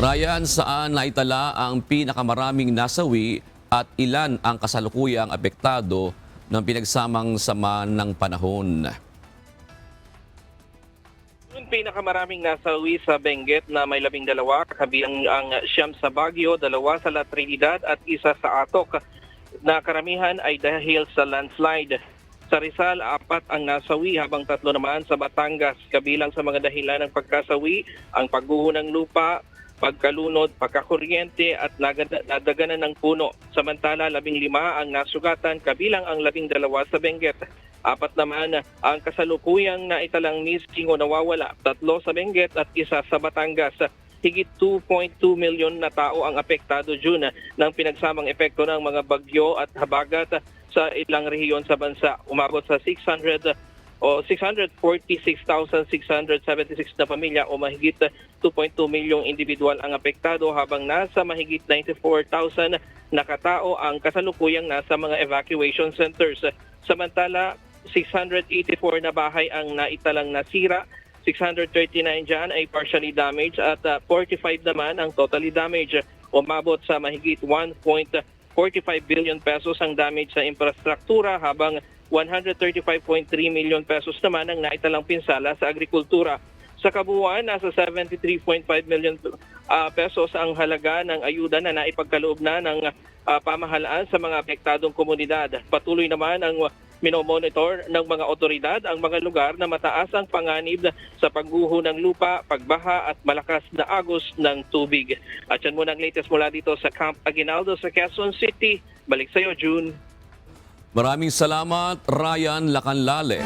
Ryan, saan naitala ang pinakamaraming nasawi at ilan ang kasalukuyang apektado ng pinagsamang sama ng panahon? Yung pinakamaraming nasawi sa Benguet na may 12, kabilang ang 9 sa Baguio, 2 sa La Trinidad at 1 sa Atok, na karamihan ay dahil sa landslide. Sa Rizal, 4 ang nasawi habang 3 naman sa Batangas. Kabilang sa mga dahilan ng pagkasawi, ang pagguho ng lupa, pagkalunod, pagkakuryente at nadaganan ng puno. Samantala, 15 ang nasugatan, kabilang ang 12 sa Benguet. 4 naman ang kasalukuyang naitalang missing o nawawala, 3 sa Benguet at 1 sa Batangas. Higit 2.2 milyon na tao ang apektado June ng pinagsamang epekto ng mga bagyo at habagat sa ilang rehiyon sa bansa. Umabot sa 646,676 na pamilya o mahigit 2.2 milyong individual ang apektado, habang nasa mahigit 94,000 na katao ang kasalukuyang nasa mga evacuation centers. Samantala, 684 na bahay ang naitalang nasira, 639 dyan ay partially damaged at 45 naman ang totally damaged. Umabot sa mahigit 1.45 billion pesos ang damage sa infrastruktura, habang 135.3 million pesos naman ang naitalang pinsala sa agrikultura. Sa kabuuan, nasa 73.5 million pesos ang halaga ng ayuda na naipagkaloob na ng pamahalaan sa mga apektadong komunidad. Patuloy naman ang minomonitor ng mga otoridad ang mga lugar na mataas ang panganib sa pagguho ng lupa, pagbaha at malakas na agos ng tubig. At yan muna ang latest mula dito sa Camp Aguinaldo sa Quezon City. Balik sa iyo, June. Maraming salamat, Ryan Lacanlale.